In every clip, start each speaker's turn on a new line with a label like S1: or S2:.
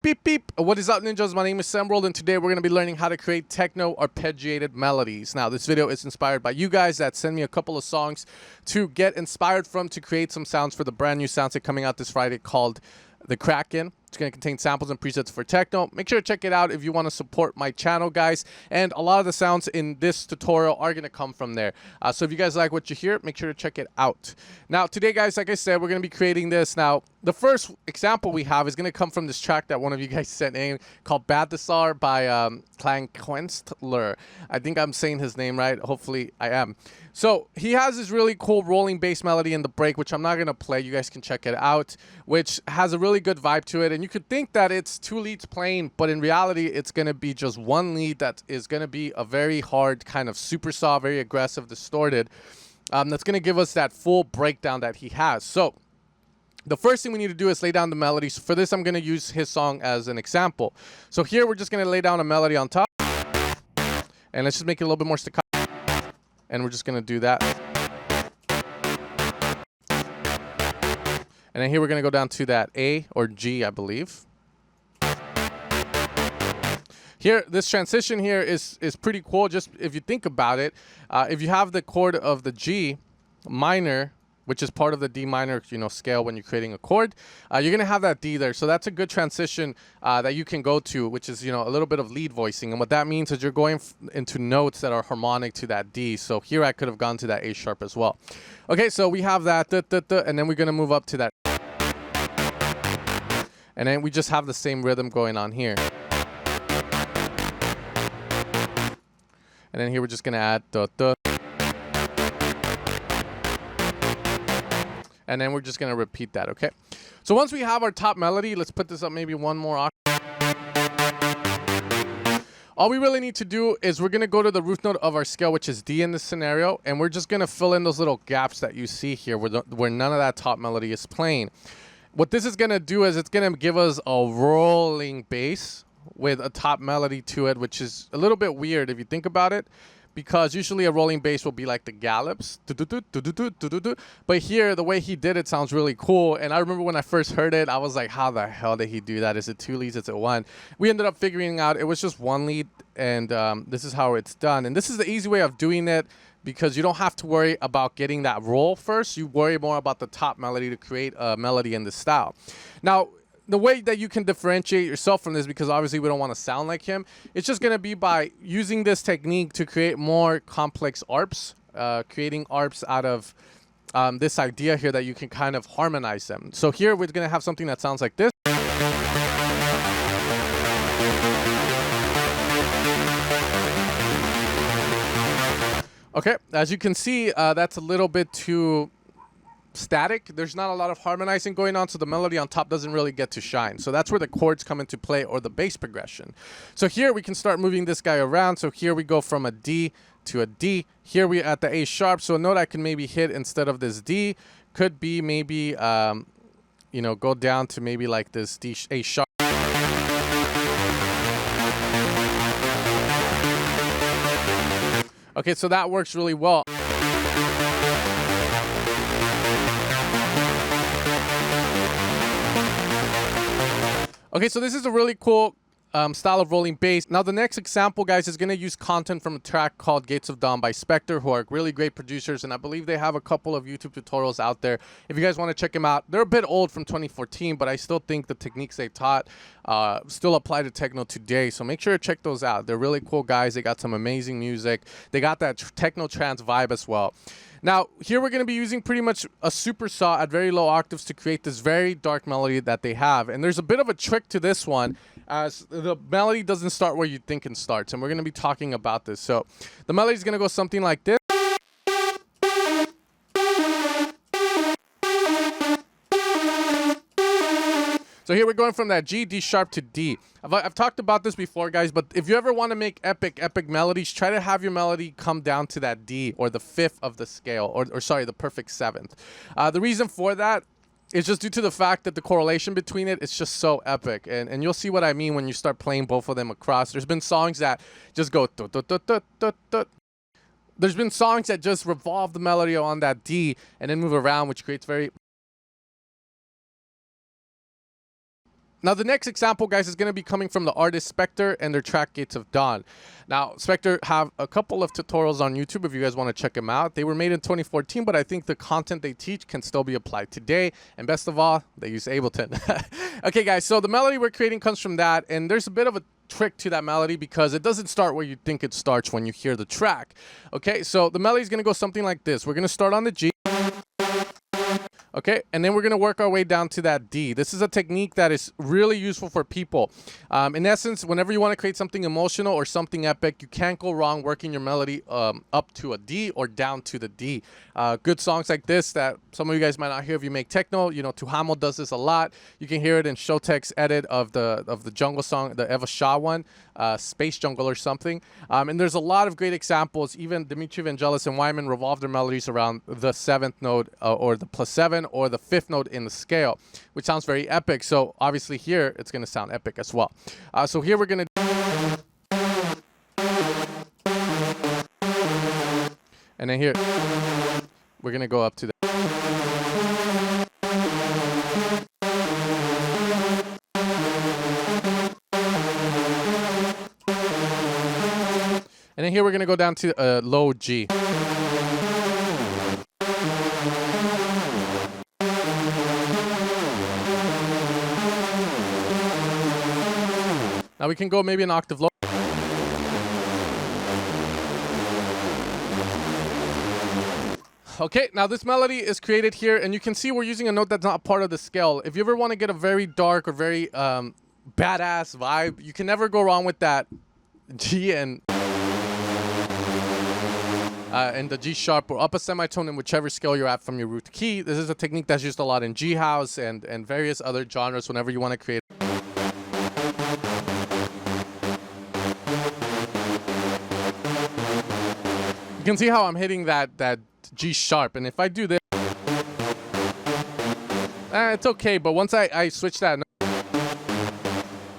S1: Beep beep! What is up, ninjas? My name is Semworld, and today we're going to be learning how to create techno arpeggiated melodies. Now, this video is inspired by you guys that send me a couple of songs to get inspired from to create some sounds for the brand new soundset coming out this Friday called the Kraken. It's going to contain samples and presets for techno. Make sure to check it out if you want to support my channel, guys. And a lot of the sounds in this tutorial are going to come from there. So if you guys like what you hear, make sure to check it out. Now, today, guys, like I said, we're going to be creating this. Now, the first example we have is going to come from this track that one of you guys sent in called Badasar by Klangkuestler. I think I'm saying his name right. Hopefully, I am. So he has this really cool rolling bass melody in the break, which I'm not going to play. You guys can check it out, which has a really good vibe to it. And you could think that it's two leads playing, but in reality, it's going to be just one lead that is going to be a very hard kind of super saw, very aggressive, distorted. That's going to give us that full breakdown that he has. So the first thing we need to do is lay down the melody. So for this, I'm going to use his song as an example. So here, we're just going to lay down a melody on top. And let's just make it a little bit more staccato. And we're just going to do that. And then here we're going to go down to that A or G, I believe. Here, this transition here is pretty cool. Just if you think about it, if you have the chord of the G minor, which is part of the D minor, scale when you're creating a chord, you're going to have that D there. So that's a good transition that you can go to, which is, a little bit of lead voicing. And what that means is you're going into notes that are harmonic to that D. So here I could have gone to that A sharp as well. Okay, so we have that, and then we're going to move up to that. And then we just have the same rhythm going on here. And then here we're just going to add and then we're just going to repeat that, okay? So once we have our top melody, let's put this up maybe one more octave. All we really need to do is we're going to go to the root note of our scale, which is D in this scenario, and we're just going to fill in those little gaps that you see here where none of that top melody is playing. What this is going to do is it's going to give us a rolling bass with a top melody to it, which is a little bit weird if you think about it, because usually a rolling bass will be like the gallops. But here, the way he did it sounds really cool. And I remember when I first heard it, I was like, how the hell did he do that? Is it two leads? Is it one? We ended up figuring out it was just one lead, and this is how it's done. And this is the easy way of doing it, because you don't have to worry about getting that roll first. You worry more about the top melody to create a melody in this style. Now, the way that you can differentiate yourself from this, because obviously we don't want to sound like him, it's just going to be by using this technique to create more complex arps, creating arps out of this idea here that you can kind of harmonize them. So here we're going to have something that sounds like this. Okay, as you can see, that's a little bit too static. There's not a lot of harmonizing going on, so the melody on top doesn't really get to shine. So that's where the chords come into play, or the bass progression. So here we can start moving this guy around. So here we go from a D to a D. Here we at the A sharp. So a note I can maybe hit instead of this D could be maybe, go down to maybe like this D A sharp. Okay, so that works really well. Okay, so this is a really cool style of rolling bass. Now, the next example, guys, is going to use content from a track called Gates of Dawn by Spektre, who are really great producers, and I believe they have a couple of YouTube tutorials out there. If you guys want to check them out, they're a bit old, from 2014, but I still think the techniques they taught still apply to techno today, so make sure to check those out. They're really cool guys. They got some amazing music. They got that techno trance vibe as well. Now, here we're going to be using pretty much a super saw at very low octaves to create this very dark melody that they have. And there's a bit of a trick to this one, as the melody doesn't start where you think it starts. And we're going to be talking about this. So the melody is going to go something like this. So here we're going from that G, D sharp to D. I've talked about this before, guys, but if you ever want to make epic melodies, try to have your melody come down to that D, or the fifth of the scale, or sorry, the perfect seventh. The reason for that is just due to the fact that the correlation between it is just so epic. And you'll see what I mean when you start playing both of them across. There's been songs that just go there's been songs that just revolve the melody on that D and then move around, which creates very Now, the next example, guys, is going to be coming from the artist Spektre and their track Gates of Dawn. Now, Spektre have a couple of tutorials on YouTube if you guys want to check them out. They were made in 2014, but I think the content they teach can still be applied today. And best of all, they use Ableton. Okay, guys, so the melody we're creating comes from that, and there's a bit of a trick to that melody because it doesn't start where you think it starts when you hear the track. Okay, so the melody is going to go something like this. We're going to start on the G. Okay, and then we're going to work our way down to that D. This is a technique that is really useful for people. In essence, whenever you want to create something emotional or something epic, you can't go wrong working your melody up to a D or down to the D. Good songs like this that some of you guys might not hear if you make techno. You know, Tuhamo does this a lot. You can hear it in Showtek's edit of the jungle song, the Eva Shah one, Space Jungle or something. And there's a lot of great examples. Even Dimitri Vangelis and Wyman revolve their melodies around the 7th note or the +7 or the 5th note in the scale, which sounds very epic. So obviously here it's going to sound epic as well. So here we're going to, and then here we're going to go up to the, and then here we're going to go down to low G. Now we can go maybe an octave lower. Okay, now this melody is created here, and you can see we're using a note that's not part of the scale. If you ever want to get a very dark or very badass vibe, you can never go wrong with that G and the G sharp or up a semitone in whichever scale you're at from your root key. This is a technique that's used a lot in G house and various other genres whenever you want to create. You can see how I'm hitting that G sharp, and if I do this, it's okay, but once I switch that,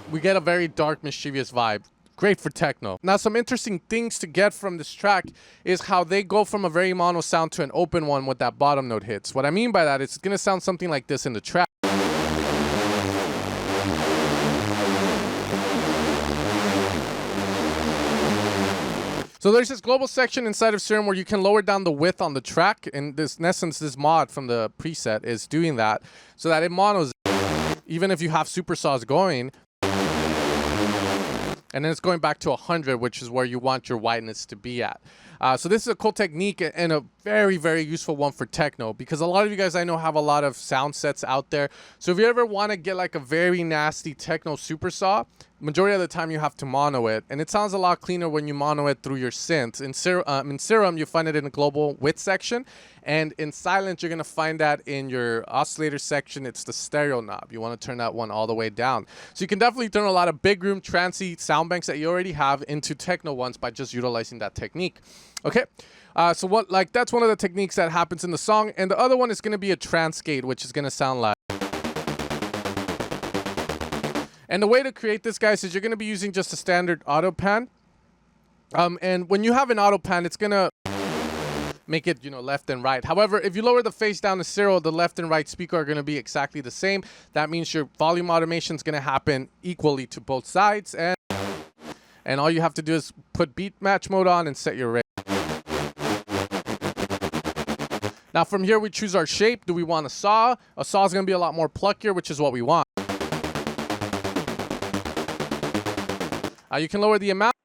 S1: we get a very dark, mischievous vibe. Great for techno. Now, some interesting things to get from this track is how they go from a very mono sound to an open one with that bottom note hits. What I mean by that is it's going to sound something like this in the track. So there's this global section inside of Serum where you can lower down the width on the track, and this, in essence, this mod from the preset is doing that so that it monos even if you have supersaws going, and then it's going back to 100, which is where you want your whiteness to be at. So this is a cool technique and a very, very useful one for techno, because a lot of you guys I know have a lot of sound sets out there. So if you ever want to get like a very nasty techno supersaw, majority of the time you have to mono it, and it sounds a lot cleaner when you mono it through your synth. In Serum, you find it in the global width section, and in Silent, you're going to find that in your oscillator section. It's the stereo knob. You want to turn that one all the way down. So you can definitely turn a lot of big room trancy sound banks that you already have into techno ones by just utilizing that technique. Okay, so that's one of the techniques that happens in the song, and the other one is going to be a trance gate, which is going to sound like. And the way to create this, guys, is you're going to be using just a standard auto pan. And when you have an auto pan, it's going to make it, left and right. However, if you lower the face down to 0, the left and right speaker are going to be exactly the same. That means your volume automation is going to happen equally to both sides. And all you have to do is put beat match mode on and set your rate. Now from here, we choose our shape. Do we want a saw? A saw is going to be a lot more pluckier, which is what we want. You can lower the amount.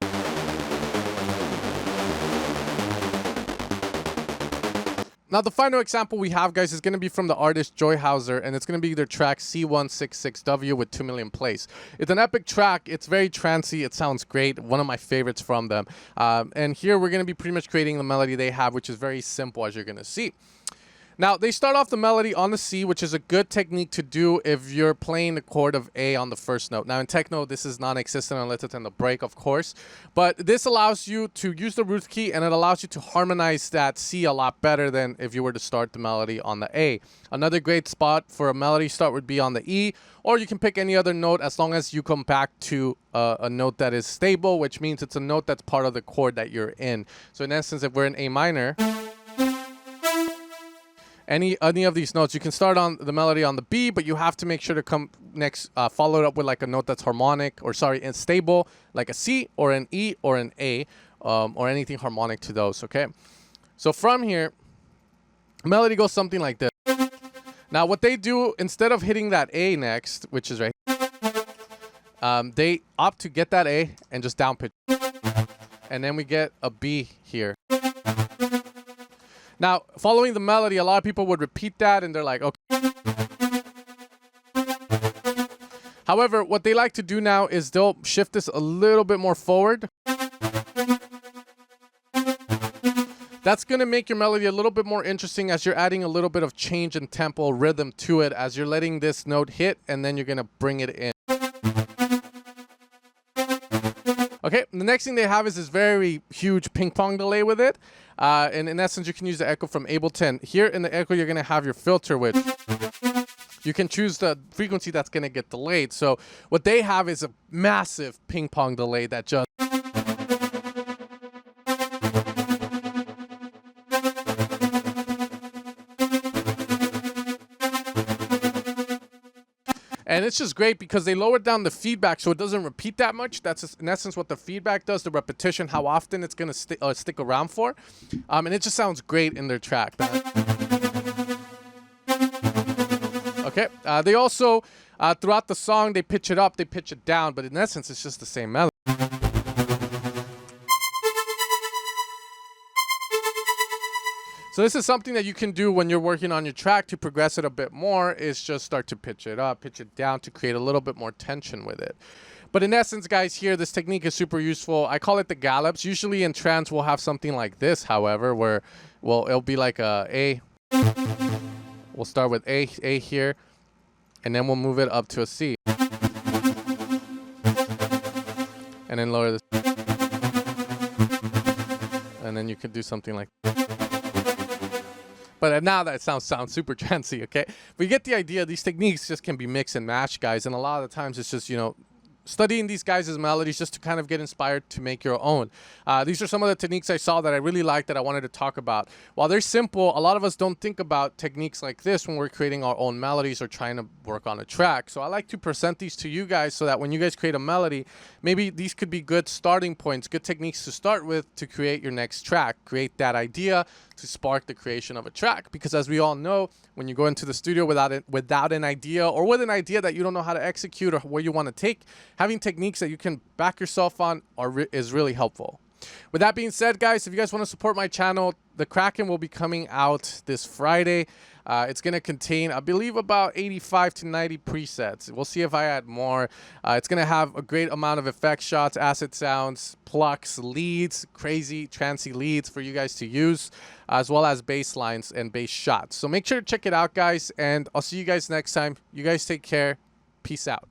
S1: Now, the final example we have, guys, is going to be from the artist Joyhauser, and it's going to be their track C166W with 2 million plays. It's an epic track. It's very trancy. It sounds great. One of my favorites from them. And here we're going to be pretty much creating the melody they have, which is very simple, as you're going to see. Now, they start off the melody on the C, which is a good technique to do if you're playing the chord of A on the first note. Now, in techno, this is non-existent unless it's in the break, of course. But this allows you to use the root key, and it allows you to harmonize that C a lot better than if you were to start the melody on the A. Another great spot for a melody start would be on the E, or you can pick any other note as long as you come back to a note that is stable, which means it's a note that's part of the chord that you're in. So in essence, if we're in A minor, any of these notes. You can start on the melody on the B, but you have to make sure to come next, follow it up with like a note that's harmonic, or sorry, and stable, like a C or an E or an A, or anything harmonic to those, okay? So from here, melody goes something like this. Now what they do, instead of hitting that A next, which is right, they opt to get that A and just down pitch. And then we get a B here. Now, following the melody, a lot of people would repeat that and they're like, okay. However, what they like to do now is they'll shift this a little bit more forward. That's going to make your melody a little bit more interesting as you're adding a little bit of change in tempo, rhythm to it as you're letting this note hit, and then you're going to bring it in. Okay, the next thing they have is this very huge ping pong delay with it. And in essence, you can use the echo from Ableton. Here in the echo, you're going to have your filter, which you can choose the frequency that's going to get delayed. So what they have is a massive ping pong delay that just... And it's just great because they lowered down the feedback so it doesn't repeat that much. That's in essence what the feedback does, the repetition, how often it's going to stick around for. And it just sounds great in their track. Okay, they also, throughout the song, they pitch it up, they pitch it down, but in essence, it's just the same melody. So this is something that you can do when you're working on your track to progress it a bit more, is just start to pitch it up, pitch it down to create a little bit more tension with it. But in essence, guys, here, this technique is super useful. I call it the gallops. Usually in trance, we'll have something like this, however, where, well, it'll be like a A. We'll start with A here, and then we'll move it up to a C. And then lower this. And then you could do something like that. But now that sounds super trancy, okay? But you get the idea. These techniques just can be mix and match, guys. And a lot of the times it's just, you know, studying these guys' melodies just to kind of get inspired to make your own. These are some of the techniques I saw that I really liked that I wanted to talk about. While they're simple, a lot of us don't think about techniques like this when we're creating our own melodies or trying to work on a track. So I like to present these to you guys so that when you guys create a melody, maybe these could be good starting points, good techniques to start with to create your next track, create that idea to spark the creation of a track. Because as we all know, when you go into the studio without an idea, or with an idea that you don't know how to execute or where you want to take, having techniques that you can back yourself on is really helpful. With that being said, guys, if you guys want to support my channel, the Kraken will be coming out this Friday. It's going to contain, I believe, about 85 to 90 presets. We'll see if I add more. It's going to have a great amount of effect shots, acid sounds, plucks, leads, crazy, trancy leads for you guys to use, as well as bass lines and bass shots. So make sure to check it out, guys, and I'll see you guys next time. You guys take care. Peace out.